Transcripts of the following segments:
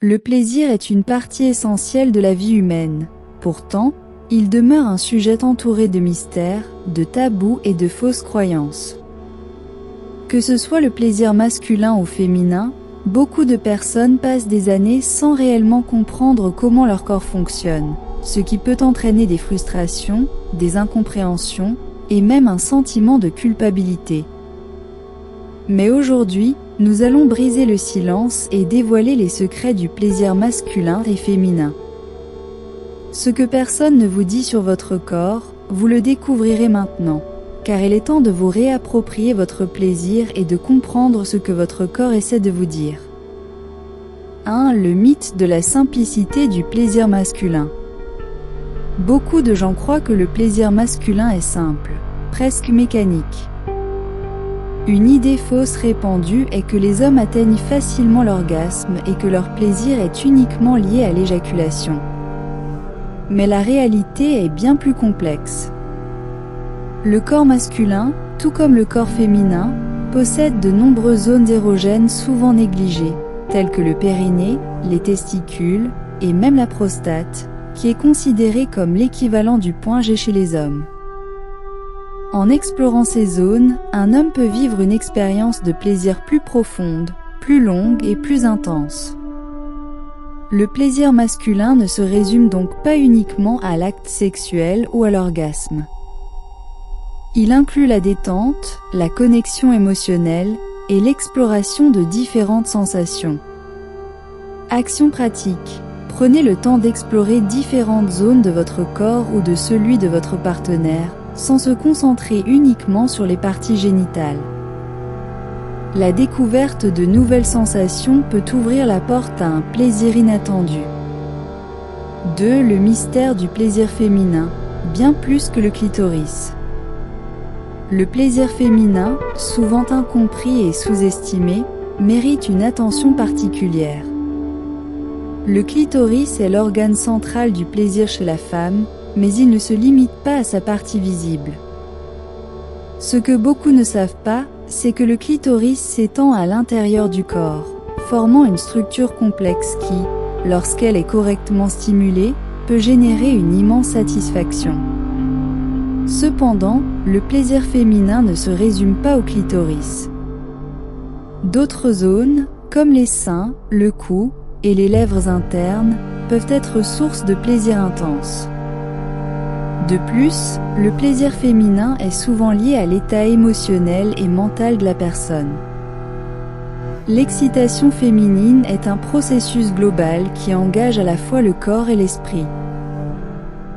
Le plaisir est une partie essentielle de la vie humaine. Pourtant, il demeure un sujet entouré de mystères, de tabous et de fausses croyances. Que ce soit le plaisir masculin ou féminin, beaucoup de personnes passent des années sans réellement comprendre comment leur corps fonctionne, ce qui peut entraîner des frustrations, des incompréhensions et même un sentiment de culpabilité. Mais aujourd'hui, nous allons briser le silence et dévoiler les secrets du plaisir masculin et féminin. Ce que personne ne vous dit sur votre corps, vous le découvrirez maintenant, car il est temps de vous réapproprier votre plaisir et de comprendre ce que votre corps essaie de vous dire. 1. Le mythe de la simplicité du plaisir masculin. Beaucoup de gens croient que le plaisir masculin est simple, presque mécanique. Une idée fausse répandue est que les hommes atteignent facilement l'orgasme et que leur plaisir est uniquement lié à l'éjaculation. Mais la réalité est bien plus complexe. Le corps masculin, tout comme le corps féminin, possède de nombreuses zones érogènes souvent négligées, telles que le périnée, les testicules et même la prostate, qui est considérée comme l'équivalent du point G chez les hommes. En explorant ces zones, un homme peut vivre une expérience de plaisir plus profonde, plus longue et plus intense. Le plaisir masculin ne se résume donc pas uniquement à l'acte sexuel ou à l'orgasme. Il inclut la détente, la connexion émotionnelle et l'exploration de différentes sensations. Action pratique. Prenez le temps d'explorer différentes zones de votre corps ou de celui de votre partenaire, sans se concentrer uniquement sur les parties génitales. La découverte de nouvelles sensations peut ouvrir la porte à un plaisir inattendu. 2. Le mystère du plaisir féminin, bien plus que le clitoris. Le plaisir féminin, souvent incompris et sous-estimé, mérite une attention particulière. Le clitoris est l'organe central du plaisir chez la femme, mais il ne se limite pas à sa partie visible. Ce que beaucoup ne savent pas, c'est que le clitoris s'étend à l'intérieur du corps, formant une structure complexe qui, lorsqu'elle est correctement stimulée, peut générer une immense satisfaction. Cependant, le plaisir féminin ne se résume pas au clitoris. D'autres zones, comme les seins, le cou et les lèvres internes, peuvent être source de plaisir intense. De plus, le plaisir féminin est souvent lié à l'état émotionnel et mental de la personne. L'excitation féminine est un processus global qui engage à la fois le corps et l'esprit.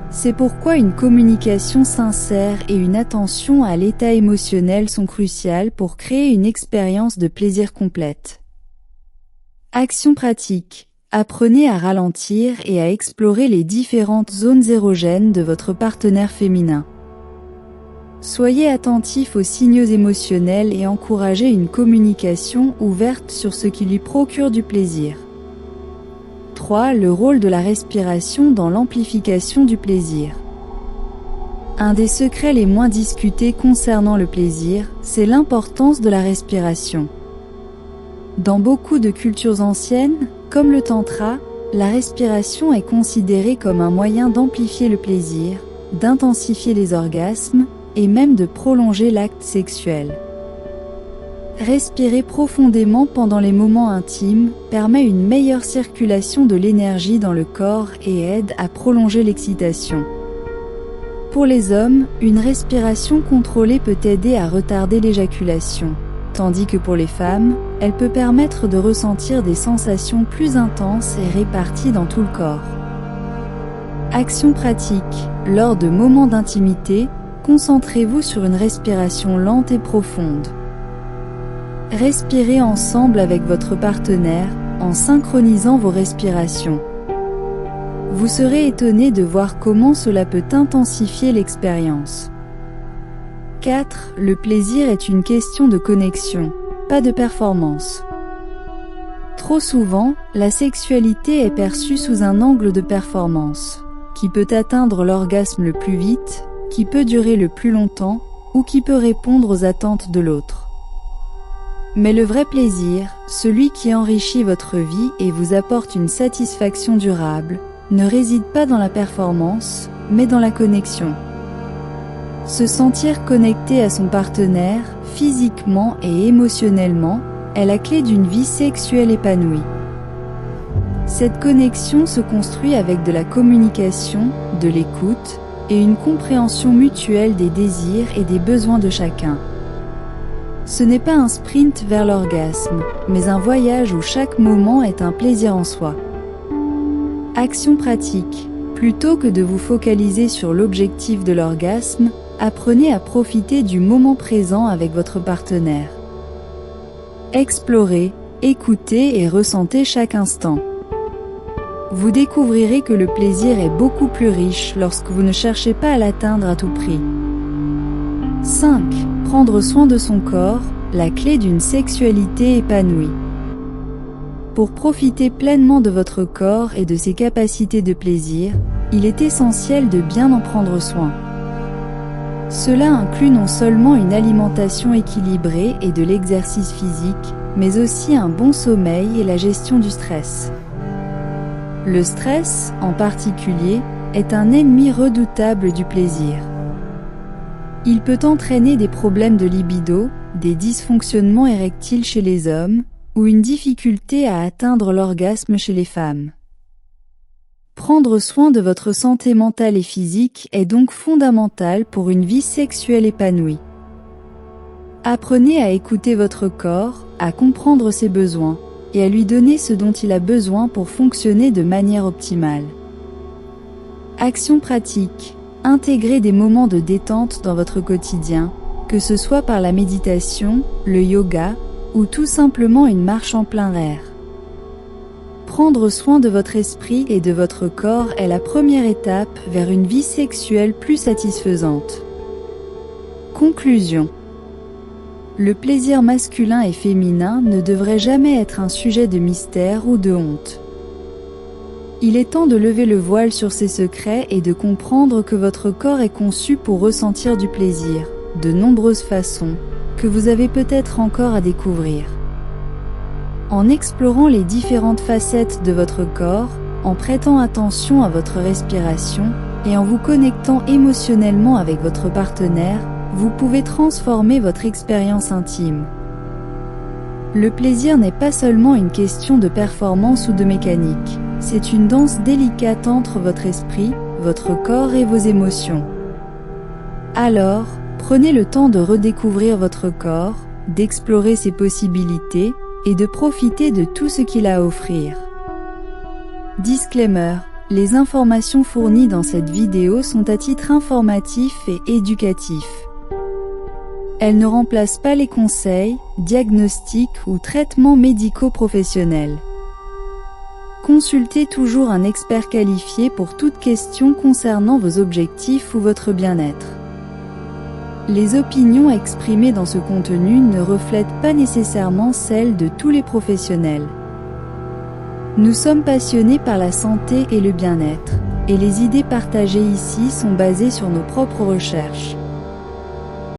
C'est pourquoi une communication sincère et une attention à l'état émotionnel sont cruciales pour créer une expérience de plaisir complète. Action pratique. Apprenez à ralentir et à explorer les différentes zones érogènes de votre partenaire féminin. Soyez attentif aux signaux émotionnels et encouragez une communication ouverte sur ce qui lui procure du plaisir. 3. Le rôle de la respiration dans l'amplification du plaisir. Un des secrets les moins discutés concernant le plaisir, c'est l'importance de la respiration. Dans beaucoup de cultures anciennes, comme le tantra, la respiration est considérée comme un moyen d'amplifier le plaisir, d'intensifier les orgasmes et même de prolonger l'acte sexuel. Respirer profondément pendant les moments intimes permet une meilleure circulation de l'énergie dans le corps et aide à prolonger l'excitation. Pour les hommes, une respiration contrôlée peut aider à retarder l'éjaculation, tandis que pour les femmes, elle peut permettre de ressentir des sensations plus intenses et réparties dans tout le corps. Action pratique. Lors de moments d'intimité, concentrez-vous sur une respiration lente et profonde. Respirez ensemble avec votre partenaire, en synchronisant vos respirations. Vous serez étonné de voir comment cela peut intensifier l'expérience. 4. Le plaisir est une question de connexion, pas de performance. Trop souvent, la sexualité est perçue sous un angle de performance, qui peut atteindre l'orgasme le plus vite, qui peut durer le plus longtemps, ou qui peut répondre aux attentes de l'autre. Mais le vrai plaisir, celui qui enrichit votre vie et vous apporte une satisfaction durable, ne réside pas dans la performance, mais dans la connexion. Se sentir connecté à son partenaire, physiquement et émotionnellement, est la clé d'une vie sexuelle épanouie. Cette connexion se construit avec de la communication, de l'écoute, et une compréhension mutuelle des désirs et des besoins de chacun. Ce n'est pas un sprint vers l'orgasme, mais un voyage où chaque moment est un plaisir en soi. Action pratique. Plutôt que de vous focaliser sur l'objectif de l'orgasme, apprenez à profiter du moment présent avec votre partenaire. Explorez, écoutez et ressentez chaque instant. Vous découvrirez que le plaisir est beaucoup plus riche lorsque vous ne cherchez pas à l'atteindre à tout prix. 5. Prendre soin de son corps, la clé d'une sexualité épanouie. Pour profiter pleinement de votre corps et de ses capacités de plaisir, il est essentiel de bien en prendre soin. Cela inclut non seulement une alimentation équilibrée et de l'exercice physique, mais aussi un bon sommeil et la gestion du stress. Le stress, en particulier, est un ennemi redoutable du plaisir. Il peut entraîner des problèmes de libido, des dysfonctionnements érectiles chez les hommes, ou une difficulté à atteindre l'orgasme chez les femmes. Prendre soin de votre santé mentale et physique est donc fondamental pour une vie sexuelle épanouie. Apprenez à écouter votre corps, à comprendre ses besoins, et à lui donner ce dont il a besoin pour fonctionner de manière optimale. Action pratique. Intégrez des moments de détente dans votre quotidien, que ce soit par la méditation, le yoga, ou tout simplement une marche en plein air. Prendre soin de votre esprit et de votre corps est la première étape vers une vie sexuelle plus satisfaisante. Conclusion. Le plaisir masculin et féminin ne devrait jamais être un sujet de mystère ou de honte. Il est temps de lever le voile sur ces secrets et de comprendre que votre corps est conçu pour ressentir du plaisir, de nombreuses façons, que vous avez peut-être encore à découvrir. En explorant les différentes facettes de votre corps, en prêtant attention à votre respiration, et en vous connectant émotionnellement avec votre partenaire, vous pouvez transformer votre expérience intime. Le plaisir n'est pas seulement une question de performance ou de mécanique, c'est une danse délicate entre votre esprit, votre corps et vos émotions. Alors, prenez le temps de redécouvrir votre corps, d'explorer ses possibilités, et de profiter de tout ce qu'il a à offrir. Disclaimer. Les informations fournies dans cette vidéo sont à titre informatif et éducatif. Elles ne remplacent pas les conseils, diagnostics ou traitements médicaux professionnels. Consultez toujours un expert qualifié pour toute question concernant vos objectifs ou votre bien-être. Les opinions exprimées dans ce contenu ne reflètent pas nécessairement celles de tous les professionnels. Nous sommes passionnés par la santé et le bien-être, et les idées partagées ici sont basées sur nos propres recherches.